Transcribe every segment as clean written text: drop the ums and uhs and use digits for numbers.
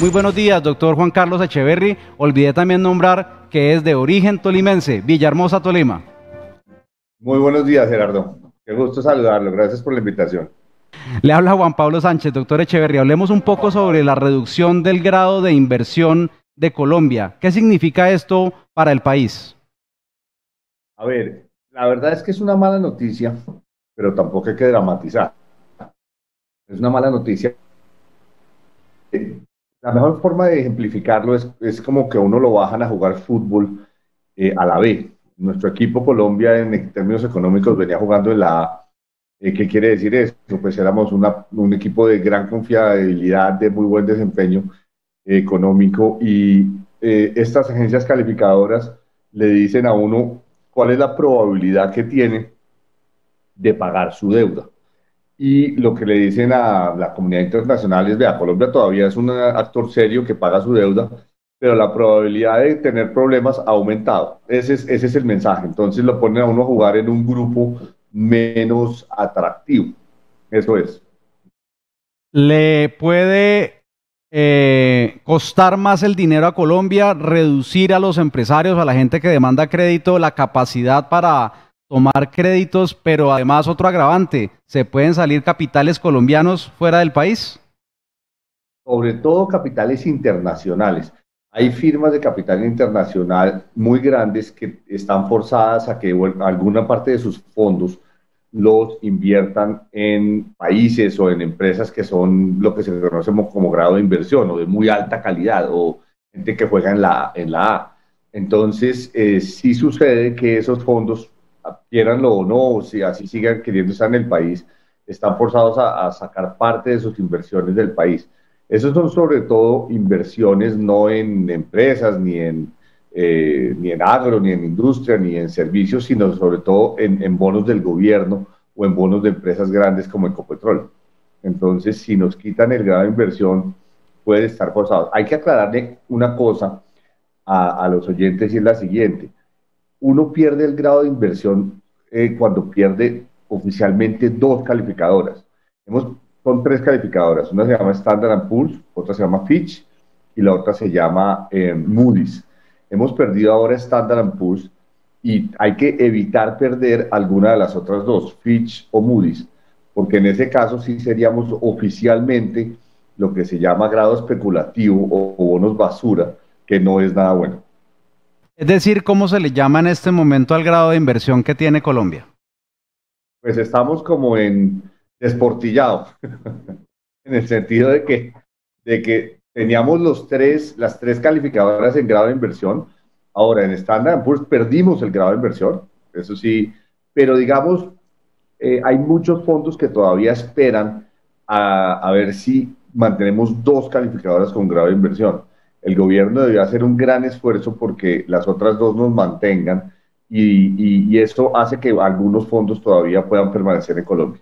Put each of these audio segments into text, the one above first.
Muy buenos días, doctor Juan Carlos Echeverry. Olvidé también nombrar que es de origen tolimense, Villahermosa, Tolima. Muy buenos días, Gerardo. Qué gusto saludarlo. Gracias por la invitación. Le habla Juan Pablo Sánchez, doctor Echeverry. Hablemos un poco sobre la reducción del grado de inversión de Colombia. ¿Qué significa esto para el país? A ver, la verdad es que es una mala noticia, pero tampoco hay que dramatizar. Es una mala noticia. La mejor forma de ejemplificarlo es como que a uno lo bajan a jugar fútbol a la B. Nuestro equipo Colombia en términos económicos venía jugando en la A. ¿Qué quiere decir eso? Pues éramos un equipo de gran confiabilidad, de muy buen desempeño económico y estas agencias calificadoras le dicen a uno cuál es la probabilidad que tiene de pagar su deuda. Y lo que le dicen a la comunidad internacional es, vea, Colombia todavía es un actor serio que paga su deuda, pero la probabilidad de tener problemas ha aumentado. Ese es el mensaje. Entonces lo ponen a uno a jugar en un grupo menos atractivo. Eso es. ¿Le puede costar más el dinero a Colombia, reducir a los empresarios, a la gente que demanda crédito, la capacidad para tomar créditos, pero además otro agravante, ¿se pueden salir capitales colombianos fuera del país? Sobre todo capitales internacionales? Hay firmas de capital internacional muy grandes que están forzadas a que alguna parte de sus fondos los inviertan en países o en empresas que son lo que se conoce como grado de inversión o de muy alta calidad o gente que juega en la A. Entonces, sí sucede que esos fondos, quieranlo o no, o si así sigan queriendo estar en el país, están forzados a sacar parte de sus inversiones del país. Esos son sobre todo inversiones no en empresas, ni en agro, ni en industria, ni en servicios, sino sobre todo en bonos del gobierno o en bonos de empresas grandes como Ecopetrol. Entonces, si nos quitan el grado de inversión, puede estar forzado. Hay que aclararle una cosa a los oyentes y es la siguiente. Uno pierde el grado de inversión cuando pierde oficialmente dos calificadoras. Son tres calificadoras. Una se llama Standard Poor's, otra se llama Fitch y la otra se llama Moody's. Hemos perdido ahora Standard Poor's y hay que evitar perder alguna de las otras dos, Fitch o Moody's, porque en ese caso sí seríamos oficialmente lo que se llama grado especulativo o bonos basura, que no es nada bueno. Es decir, ¿cómo se le llama en este momento al grado de inversión que tiene Colombia? Pues estamos como en desportillado, en el sentido de que teníamos las tres calificadoras en grado de inversión. Ahora, en Standard Poor's perdimos el grado de inversión, eso sí, pero digamos, hay muchos fondos que todavía esperan a ver si mantenemos dos calificadoras con grado de inversión. El gobierno debió hacer un gran esfuerzo porque las otras dos nos mantengan y eso hace que algunos fondos todavía puedan permanecer en Colombia.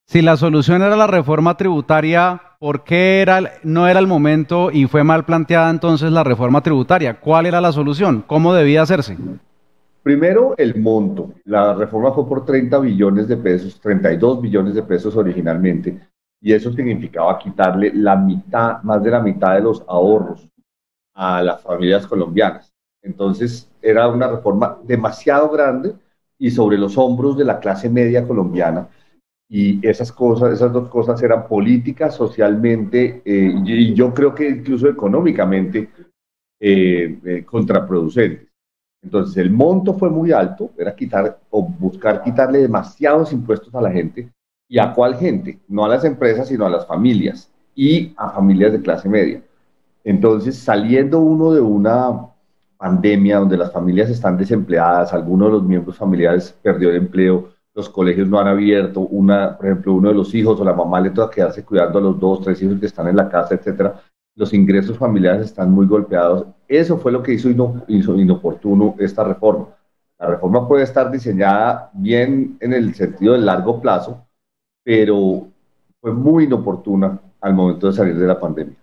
Si la solución era la reforma tributaria, ¿por qué no era el momento y fue mal planteada entonces la reforma tributaria? ¿Cuál era la solución? ¿Cómo debía hacerse? Primero, el monto. La reforma fue por 30 billones de pesos, 32 billones de pesos originalmente, y eso significaba quitarle la mitad, más de la mitad de los ahorros a las familias colombianas. Entonces, era una reforma demasiado grande y sobre los hombros de la clase media colombiana. Y esas dos cosas eran políticas, socialmente, y yo creo que incluso económicamente contraproducentes. Entonces el monto fue muy alto, era quitar o buscar quitarle demasiados impuestos a la gente. ¿Y a cuál gente? No a las empresas, sino a las familias y a familias de clase media. Entonces, saliendo uno de una pandemia donde las familias están desempleadas, algunos de los miembros familiares perdió el empleo, los colegios no han abierto, por ejemplo, uno de los hijos o la mamá le toca quedarse cuidando a los dos, tres hijos que están en la casa, etcétera. Los ingresos familiares están muy golpeados. Eso fue lo que hizo inoportuno esta reforma. La reforma puede estar diseñada bien en el sentido del largo plazo, pero fue muy inoportuna al momento de salir de la pandemia.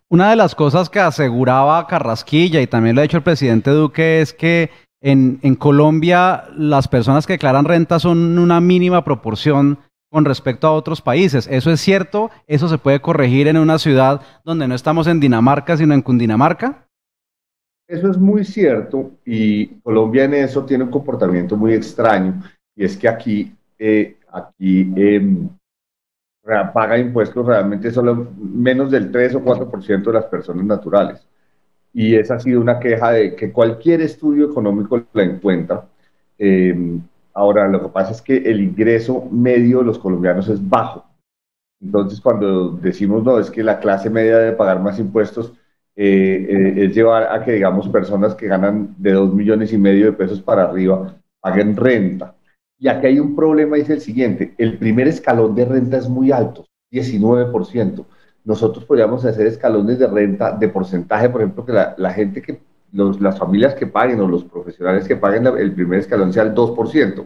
Una de las cosas que aseguraba Carrasquilla y también lo ha dicho el presidente Duque es que en Colombia las personas que declaran renta son una mínima proporción con respecto a otros países. ¿Eso es cierto? ¿Eso se puede corregir en una ciudad donde no estamos en Dinamarca, sino en Cundinamarca? Eso es muy cierto y Colombia en eso tiene un comportamiento muy extraño y es que paga impuestos realmente solo menos del 3 o 4% de las personas naturales. Y esa ha sido una queja de que cualquier estudio económico la encuentra. Eh, Ahora, lo que pasa es que el ingreso medio de los colombianos es bajo. Entonces, cuando decimos, no, es que la clase media debe pagar más impuestos, es llevar a que, digamos, personas que ganan de 2,5 millones de pesos para arriba paguen renta. Y aquí hay un problema, es el siguiente, el primer escalón de renta es muy alto, 19%. Nosotros podríamos hacer escalones de renta de porcentaje, por ejemplo, que la gente las familias que paguen o los profesionales que paguen el primer escalón sea el 2%,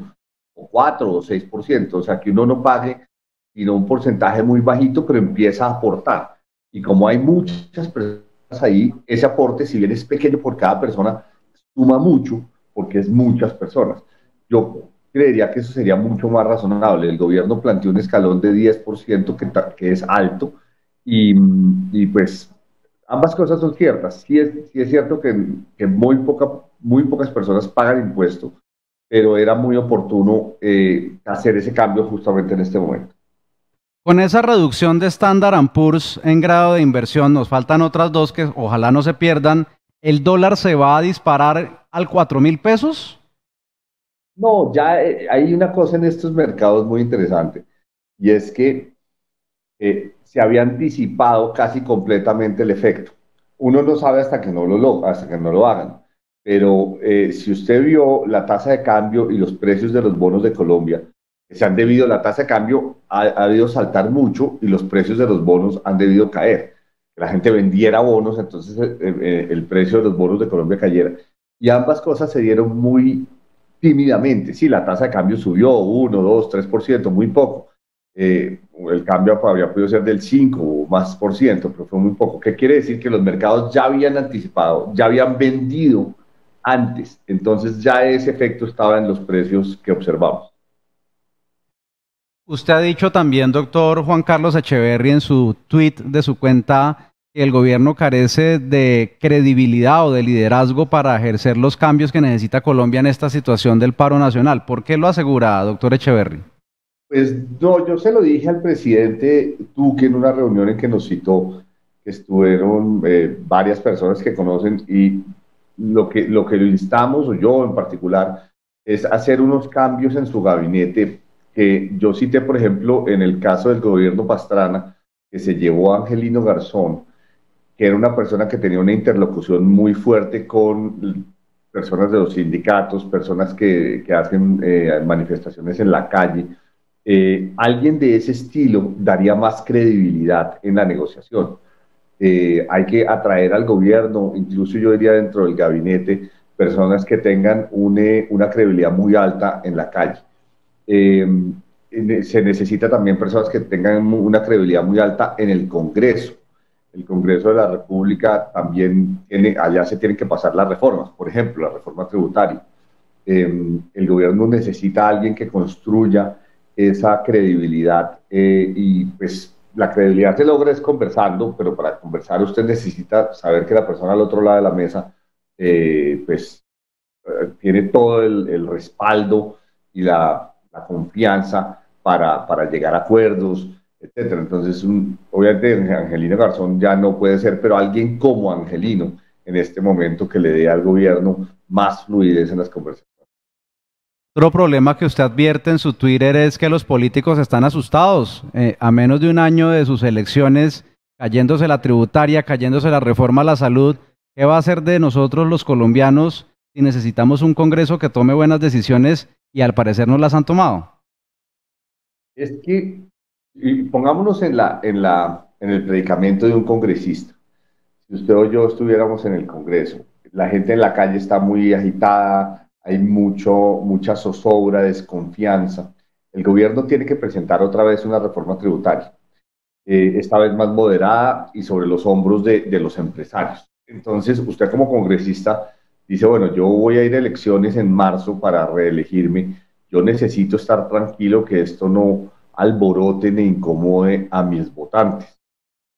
o 4 o 6%, o sea, que uno no pague sino un porcentaje muy bajito, pero empieza a aportar. Y como hay muchas personas ahí, ese aporte, si bien es pequeño por cada persona, suma mucho porque es muchas personas. Yo creería que eso sería mucho más razonable. El gobierno planteó un escalón de 10% que es alto y pues ambas cosas son ciertas. Sí es cierto que muy pocas personas pagan impuestos, pero era muy oportuno hacer ese cambio justamente en este momento. Con esa reducción de Standard Poor's en grado de inversión, nos faltan otras dos que ojalá no se pierdan. ¿El dólar se va a disparar al 4.000 pesos? No, ya hay una cosa en estos mercados muy interesante y es que se había anticipado casi completamente el efecto. Uno no sabe hasta que no lo hagan, pero si usted vio la tasa de cambio y los precios de los bonos de Colombia, se han debido, la tasa de cambio ha debido saltar mucho y los precios de los bonos han debido caer. Que la gente vendiera bonos, entonces el precio de los bonos de Colombia cayera. Y ambas cosas se dieron muy tímidamente. Sí, la tasa de cambio subió 1, 2, 3%, muy poco. El cambio habría podido ser del 5 o más por ciento, pero fue muy poco. ¿Qué quiere decir? Que los mercados ya habían anticipado, ya habían vendido antes, entonces ya ese efecto estaba en los precios que observamos. Usted ha dicho también, doctor Juan Carlos Echeverry, en su tweet de su cuenta, que el gobierno carece de credibilidad o de liderazgo para ejercer los cambios que necesita Colombia en esta situación del paro nacional. ¿Por qué lo asegura, doctor Echeverry? Pues no, yo se lo dije al presidente Duque en una reunión en que nos citó, que estuvieron varias personas que conocen y lo instamos, o yo en particular, es hacer unos cambios en su gabinete que yo cité, por ejemplo, en el caso del gobierno Pastrana, que se llevó a Angelino Garzón, que era una persona que tenía una interlocución muy fuerte con personas de los sindicatos, personas que hacen manifestaciones en la calle. Alguien de ese estilo daría más credibilidad en la negociación. Hay que atraer al gobierno, incluso yo diría dentro del gabinete, personas que tengan una credibilidad muy alta en la calle. Eh, Se necesita también personas que tengan una credibilidad muy alta en el Congreso. El Congreso de la República también allá se tienen que pasar las reformas, por ejemplo, la reforma tributaria. El gobierno necesita a alguien que construya esa credibilidad y pues la credibilidad se logra es conversando, pero para conversar usted necesita saber que la persona al otro lado de la mesa tiene todo el respaldo y la confianza para llegar a acuerdos, etcétera. Entonces, obviamente Angelino Garzón ya no puede ser, pero alguien como Angelino en este momento que le dé al gobierno más fluidez en las conversaciones. Otro problema que usted advierte en su Twitter es que los políticos están asustados. A menos de un año de sus elecciones, cayéndose la tributaria, cayéndose la reforma a la salud, ¿qué va a hacer de nosotros los colombianos si necesitamos un Congreso que tome buenas decisiones y al parecer no las han tomado? Es que y pongámonos en el predicamento de un congresista. Si usted o yo estuviéramos en el Congreso, la gente en la calle está muy agitada, hay mucha zozobra, desconfianza. El gobierno tiene que presentar otra vez una reforma tributaria, esta vez más moderada y sobre los hombros de los empresarios. Entonces, usted como congresista dice, bueno, yo voy a ir a elecciones en marzo para reelegirme, yo necesito estar tranquilo que esto no alborote ni incomode a mis votantes.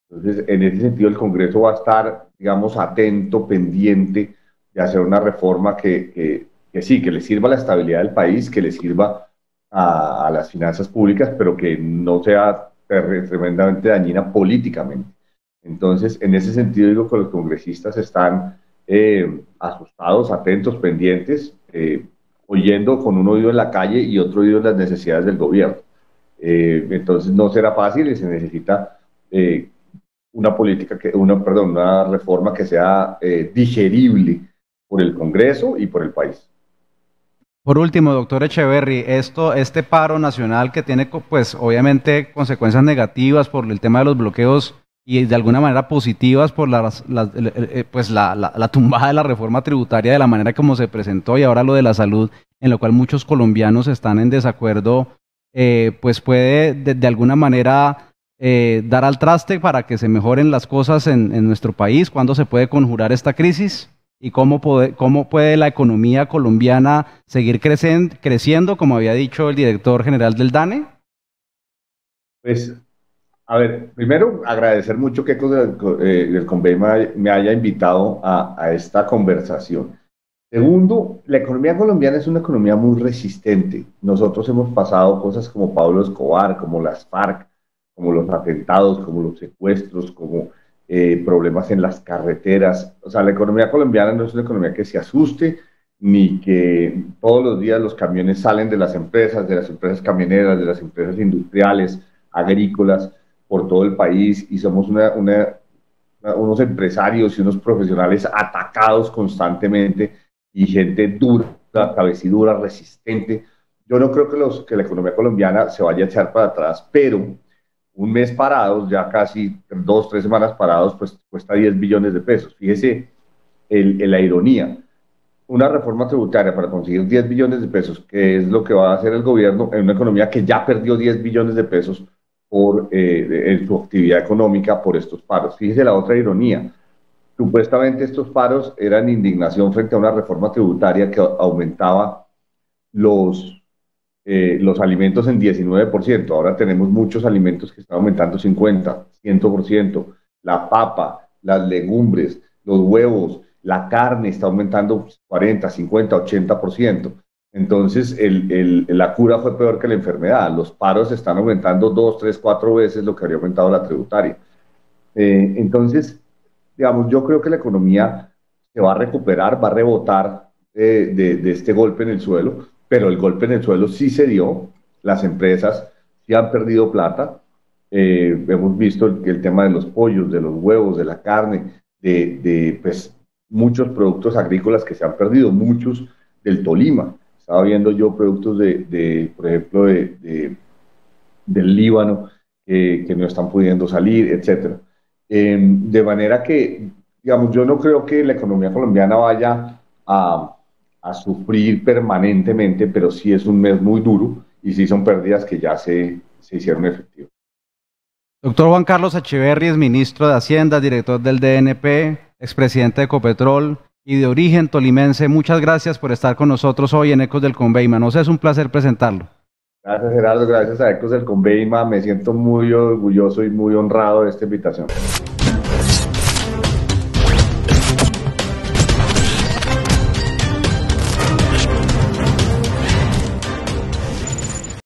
Entonces, en ese sentido, el Congreso va a estar, digamos, atento, pendiente de hacer una reforma que sí, que le sirva a la estabilidad del país, que le sirva a las finanzas públicas, pero que no sea tremendamente dañina políticamente. Entonces, en ese sentido, digo que los congresistas están asustados, atentos, pendientes, oyendo con un oído en la calle y otro oído en las necesidades del gobierno. Entonces, no será fácil y se necesita una política, una reforma que sea digerible por el Congreso y por el país. Por último, doctor Echeverry, este paro nacional que tiene, pues, obviamente consecuencias negativas por el tema de los bloqueos y de alguna manera positivas por pues la tumbada de la reforma tributaria de la manera como se presentó y ahora lo de la salud, en lo cual muchos colombianos están en desacuerdo, pues puede de alguna manera dar al traste para que se mejoren las cosas en nuestro país. ¿Cuándo se puede conjurar esta crisis? ¿Y cómo puede la economía colombiana seguir creciendo, como había dicho el director general del DANE? Pues, a ver, primero agradecer mucho que el Convey me haya invitado a esta conversación. Segundo, la economía colombiana es una economía muy resistente. Nosotros hemos pasado cosas como Pablo Escobar, como las FARC, como los atentados, como los secuestros, como problemas en las carreteras. O sea, la economía colombiana no es una economía que se asuste, ni que todos los días los camiones salen de las empresas camioneras, de las empresas industriales, agrícolas, por todo el país, y somos unos empresarios y unos profesionales atacados constantemente, y gente dura, cabecidura, resistente. Yo no creo que la economía colombiana se vaya a echar para atrás, pero un mes parados, ya casi 2, 3 semanas parados, pues cuesta 10 billones de pesos. Fíjese la ironía. Una reforma tributaria para conseguir 10 billones de pesos, que es lo que va a hacer el gobierno en una economía que ya perdió 10 billones de pesos en su actividad económica por estos paros. Fíjese la otra ironía. Supuestamente estos paros eran indignación frente a una reforma tributaria que aumentaba los alimentos en 19%. Ahora tenemos muchos alimentos que están aumentando 50, 100%. La papa, las legumbres, los huevos, la carne está aumentando 40, 50, 80%. Entonces, la cura fue peor que la enfermedad. Los paros están aumentando 2, 3, 4 veces lo que habría aumentado la tributaria. Entonces, digamos, yo creo que la economía se va a recuperar, va a rebotar de este golpe en el suelo, pero el golpe en el suelo sí se dio, las empresas sí han perdido plata, hemos visto el tema de los pollos, de los huevos, de la carne, pues, muchos productos agrícolas que se han perdido, muchos del Tolima. Estaba viendo yo productos por ejemplo, del Líbano, que no están pudiendo salir, etcétera. De manera que, digamos, yo no creo que la economía colombiana vaya a sufrir permanentemente, pero sí es un mes muy duro y sí son pérdidas que ya se hicieron efectivas. Doctor Juan Carlos Echeverry es ministro de Hacienda, director del DNP, expresidente de Ecopetrol y de origen tolimense. Muchas gracias por estar con nosotros hoy en Ecos del Conveima. Nos es un placer presentarlo. Gracias, Gerardo. Gracias a Ecos del Conveima. Me siento muy orgulloso y muy honrado de esta invitación.